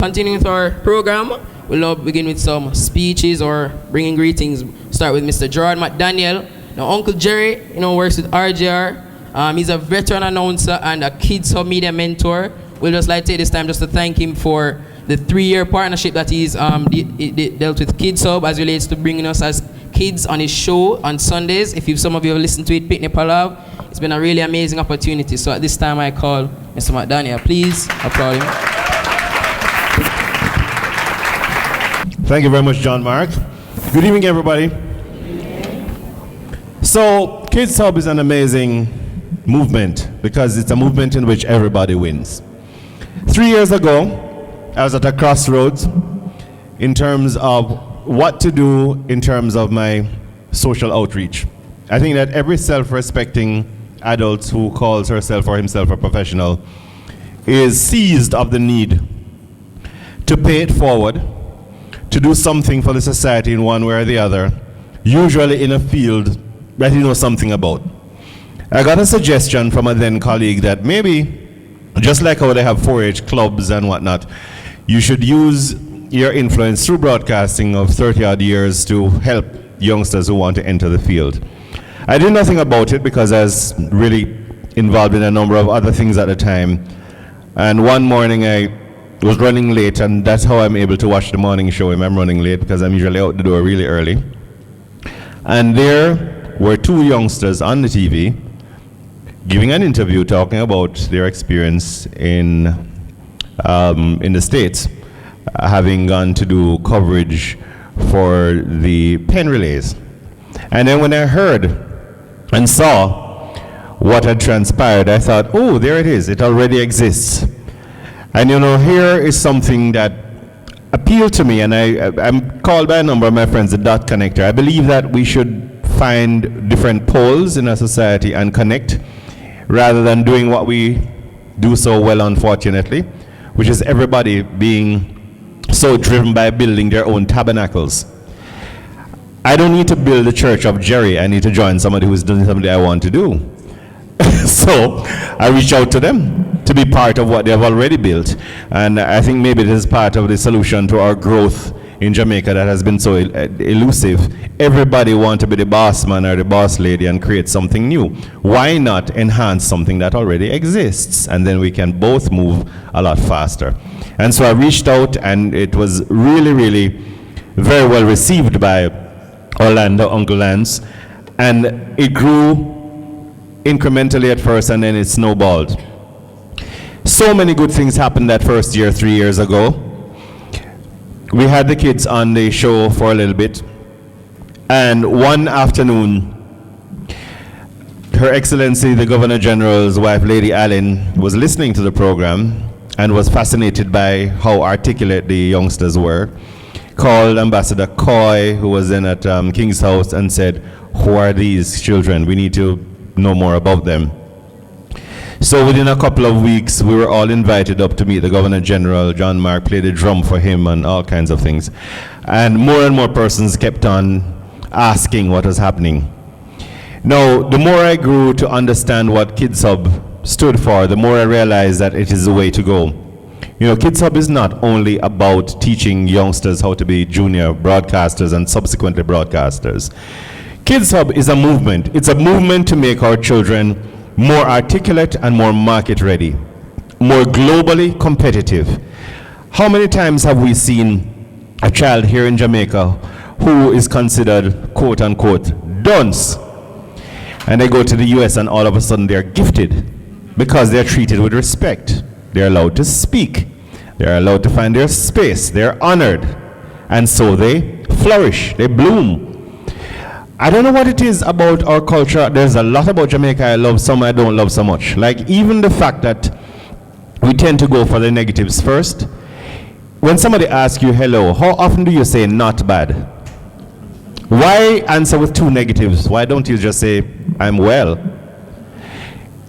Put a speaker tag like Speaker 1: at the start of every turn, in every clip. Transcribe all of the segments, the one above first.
Speaker 1: continuing with our program, we'll begin with some speeches or bringing greetings. Start with Mr. Gerrard McDaniel. Now, Uncle Gerry, works with RJR. He's a veteran announcer and a KiDz HuB media mentor. We'll just like to take this time just to thank him for the 3-year partnership that he's dealt with KiDz HuB as relates to bringing us as kids on his show on Sundays. If some of you have listened to it, Picnic Palav, it's been a really amazing opportunity. So at this time, I call Mr. McDaniel. Please applaud him.
Speaker 2: Thank you very much, John Mark. Good evening, everybody. So, KiDz HuB is an amazing movement because it's a movement in which everybody wins. 3 years ago, I was at a crossroads in terms of what to do in terms of my social outreach. I think that every self-respecting adult who calls herself or himself a professional is seized of the need to pay it forward, to do something for the society in one way or the other, usually in a field that you know something about. I got a suggestion from a then colleague that maybe, just like how they have 4-H clubs and whatnot, you should use your influence through broadcasting of 30-odd years to help youngsters who want to enter the field. I did nothing about it because I was really involved in a number of other things at the time. And one morning I was running late, and that's how I'm able to watch the morning show when I'm running late, because I'm usually out the door really early. And there were 2 youngsters on the TV giving an interview talking about their experience in the States, having gone to do coverage for the pen relays. And then when I heard and saw what had transpired, I thought, oh, there it is, it already exists. And here is something that appealed to me, and I'm called by a number of my friends the dot connector. I believe that we should find different poles in our society and connect, rather than doing what we do so well, unfortunately, which is everybody being so driven by building their own tabernacles. I don't need to build the church of Gerry. I need to join somebody who's doing something I want to do. So I reach out to them to be part of what they have already built. And I think maybe this is part of the solution to our growth in Jamaica that has been so elusive. Everybody wants to be the boss man or the boss lady and create something new. Why not enhance something that already exists? And then we can both move a lot faster. And so I reached out, and it was really, really very well received by Orlando, Uncle Lance. And it grew incrementally at first, and then it snowballed. So many good things happened that first year, 3 years ago. We had the kids on the show for a little bit, and one afternoon, Her Excellency the Governor General's wife, Lady Allen, was listening to the program and was fascinated by how articulate the youngsters were. Called Ambassador Coy, who was then at King's house, and said, who are these children? We need to know more about them. So within a couple of weeks, we were all invited up to meet the Governor General. John Mark played the drum for him and all kinds of things. And more persons kept on asking what was happening. Now, the more I grew to understand what KiDz HuB stood for, the more I realized that it is the way to go. KiDz HuB is not only about teaching youngsters how to be junior broadcasters and subsequently broadcasters. KiDz HuB is a movement. It's a movement to make our children more articulate and more market ready, more globally competitive. How many times have we seen a child here in Jamaica who is considered quote unquote dunce, and they go to the US and all of a sudden they're gifted because they're treated with respect, they're allowed to speak, they're allowed to find their space, they're honored, and so they flourish, they bloom. I don't know what it is about our culture. There's a lot about Jamaica I love, some I don't love so much. Like even the fact that we tend to go for the negatives first. When somebody asks you hello, how often do you say not bad? Why answer with 2 negatives? Why don't you just say I'm well?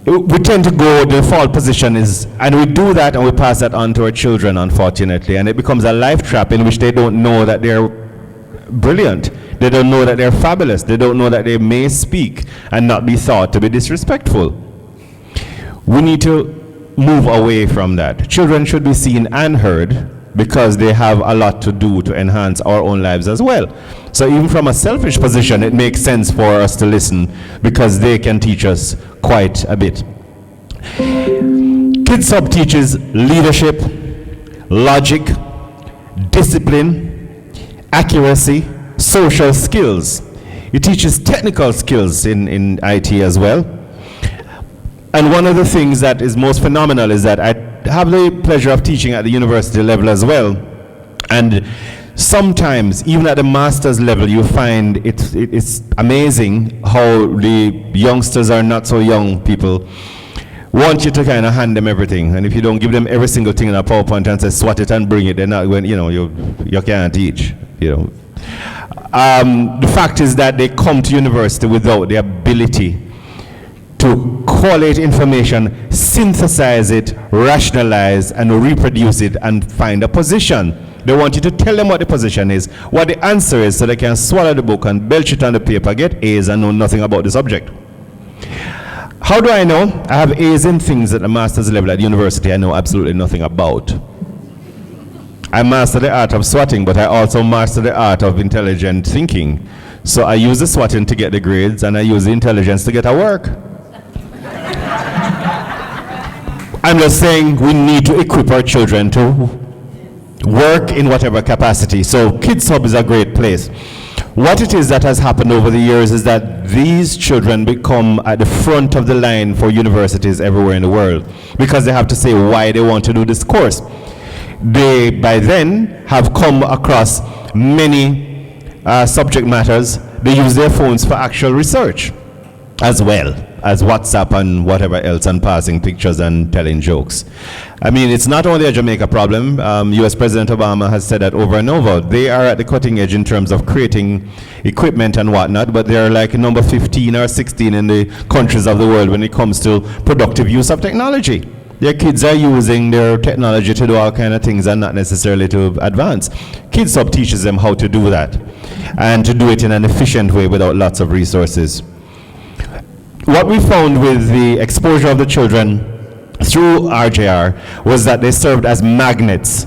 Speaker 2: We tend to go, the default position is, and we do that and we pass that on to our children, unfortunately, and it becomes a life trap in which they don't know that they're brilliant. They don't know that they're fabulous. They don't know that they may speak and not be thought to be disrespectful. We need to move away from that. Children should be seen and heard because they have a lot to do to enhance our own lives as well. So even from a selfish position, it makes sense for us to listen because they can teach us quite a bit. KiDz HuB teaches leadership, logic, discipline, accuracy, social skills. It teaches technical skills in IT as well. And one of the things that is most phenomenal is that I have the pleasure of teaching at the university level as well. And sometimes, even at the master's level, you find it's amazing how the youngsters are not so young people want you to kind of hand them everything. And if you don't give them every single thing in a PowerPoint and say, swat it and bring it, they're not going, you can't teach, The fact is that they come to university without the ability to collate information, synthesize it, rationalize, and reproduce it, and find a position. They want you to tell them what the position is, what the answer is, so they can swallow the book and belch it on the paper, get A's, and know nothing about the subject. How do I know? I have A's in things at the master's level at university I know absolutely nothing about. I master the art of swatting, but I also master the art of intelligent thinking. So I use the swatting to get the grades, and I use the intelligence to get our work. I'm just saying we need to equip our children to work in whatever capacity. So KiDz HuB is a great place. What it is that has happened over the years is that these children become at the front of the line for universities everywhere in the world because they have to say why they want to do this course. They, by then, have come across many subject matters. They use their phones for actual research as well as WhatsApp and whatever else, and passing pictures and telling jokes. I mean, it's not only a Jamaica problem. US President Obama has said that over and over. They are at the cutting edge in terms of creating equipment and whatnot, but they're like number 15 or 16 in the countries of the world when it comes to productive use of technology. Their kids are using their technology to do all kind of things and not necessarily to advance. KiDz HuB teaches them how to do that and to do it in an efficient way without lots of resources. What we found with the exposure of the children through RJR was that they served as magnets.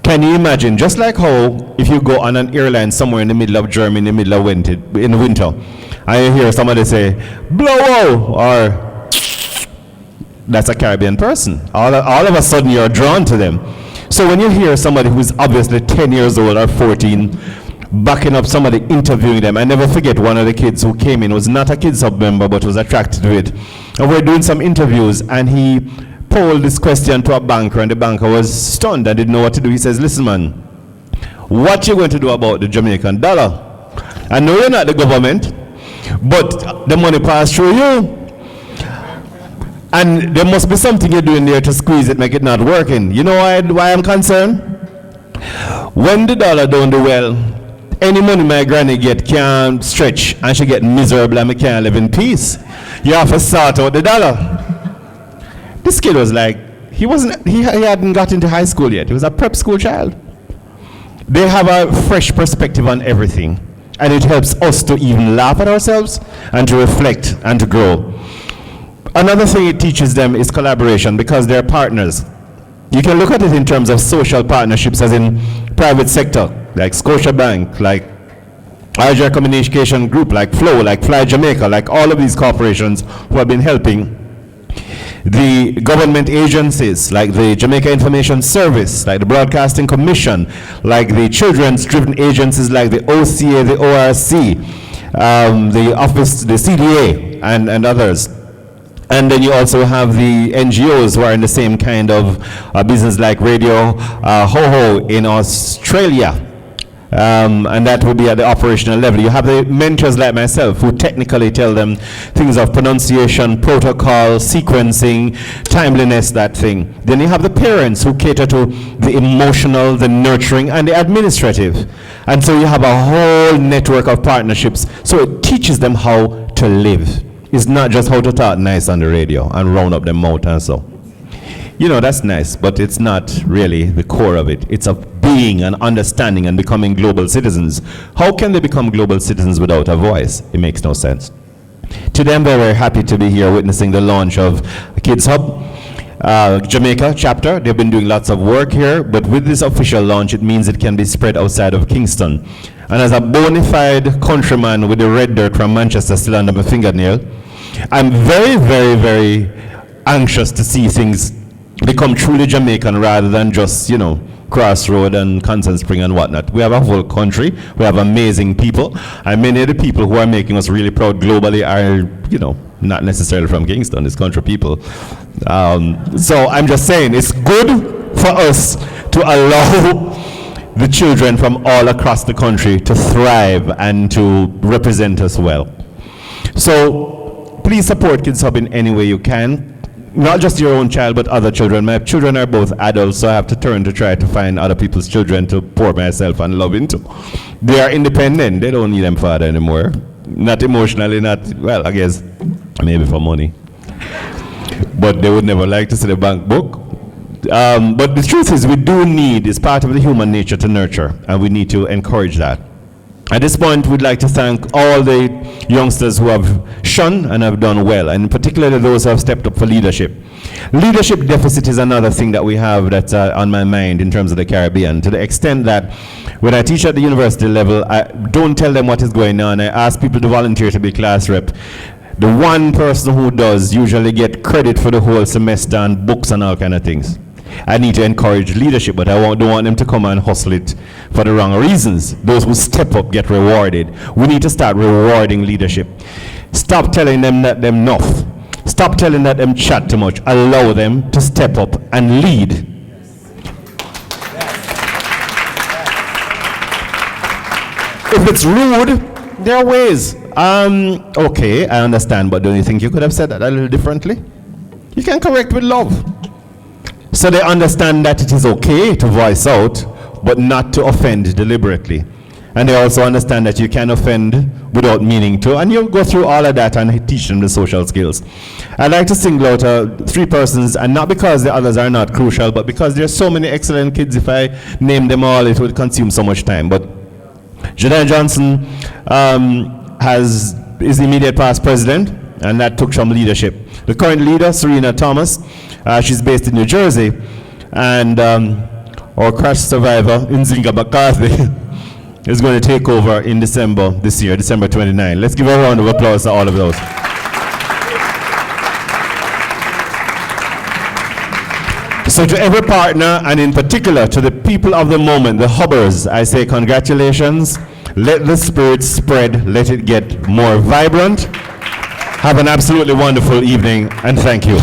Speaker 2: Can you imagine, just like how if you go on an airline somewhere in the middle of Germany in the middle of winter, and you hear somebody say, blow, or that's a Caribbean person. All of a sudden you're drawn to them. So when you hear somebody who's obviously 10 years old or 14, backing up somebody, interviewing them. I never forget one of the kids who came in, was not a KiDz HuB member, but was attracted to it. And we're doing some interviews, and he posed this question to a banker, and the banker was stunned and didn't know what to do. He says, listen, man, what you going to do about the Jamaican dollar? I know you're not the government, but the money passed through you. And there must be something you're doing there to squeeze it, make it not working. You know why I'm concerned? When the dollar don't do well, any money my granny get can't stretch, and she get miserable and me can't live in peace. You have to sort out the dollar. This kid was like, he hadn't got into high school yet. He was a prep school child. They have a fresh perspective on everything, and it helps us to even laugh at ourselves and to reflect and to grow. Another thing it teaches them is collaboration because they're partners. You can look at it in terms of social partnerships, as in private sector, like Scotiabank, like RJR Communication Group, like Flow, like Fly Jamaica, like all of these corporations who have been helping. The government agencies, like the Jamaica Information Service, like the Broadcasting Commission, like the children's driven agencies like the OCA, the ORC, the office, the CDA, and others. And then you also have the NGOs who are in the same kind of business, like Radio HoHo in Australia. And that will be at the operational level. You have the mentors like myself who technically tell them things of pronunciation, protocol, sequencing, timeliness, that thing. Then you have the parents who cater to the emotional, the nurturing, and the administrative. And so you have a whole network of partnerships. So it teaches them how to live. It's not just how to talk nice on the radio and round up their mouth and so. You know, that's nice, but it's not really the core of it. It's of being and understanding and becoming global citizens. How can they become global citizens without a voice? It makes no sense. Today I'm very happy to be here witnessing the launch of KiDz HuB. Jamaica chapter. They've been doing lots of work here, but with this official launch, it means it can be spread outside of Kingston. And as a bona fide countryman with the red dirt from Manchester still under my fingernail, I'm very, very, very anxious to see things become truly Jamaican rather than just, Crossroad and Constant Spring and whatnot. We have a whole country. We have amazing people. And many of the people who are making us really proud globally are, not necessarily from Kingston. It's country people. So I'm just saying, it's good for us to allow the children from all across the country to thrive and to represent us well. So please support KiDz HuB in any way you can. Not just your own child, but other children. My children are both adults, so I have to turn to try to find other people's children to pour myself and love into. They are independent. They don't need them father anymore. Not emotionally, I guess, maybe for money. But they would never like to see the bank book. But the truth is, we do need, it's part of the human nature to nurture, and we need to encourage that. At this point, we'd like to thank all the youngsters who have shone and have done well, and particularly those who have stepped up for leadership. Leadership deficit is another thing that we have that's on my mind in terms of the Caribbean, to the extent that when I teach at the university level, I don't tell them what is going on. I ask people to volunteer to be class rep. The one person who does usually get credit for the whole semester and books and all kind of things. I need to encourage leadership, but I don't want them to come and hustle it for the wrong reasons. Those who step up get rewarded. We need to start rewarding leadership. Stop telling them that they're enough. Stop telling that them chat too much. Allow them to step up and lead. If it's rude, there are ways. Okay, I understand, but don't you think you could have said that a little differently? You can correct with love. So they understand that it is okay to voice out, but not to offend deliberately. And they also understand that you can offend without meaning to, and you'll go through all of that and teach them the social skills. I'd like to single out 3 persons, and not because the others are not crucial, but because there's so many excellent kids. If I name them all, it would consume so much time. But Jediah Johnson is the immediate past president, and that took some leadership. The current leader, Serena Thomas, she's based in New Jersey, and our crash survivor, Nzinga McCarthy, is going to take over in December this year, December 29. Let's give a round of applause to all of those. So to every partner, and in particular to the people of the moment, the HuBers, I say congratulations. Let the spirit spread. Let it get more vibrant. Have an absolutely wonderful evening, and thank you.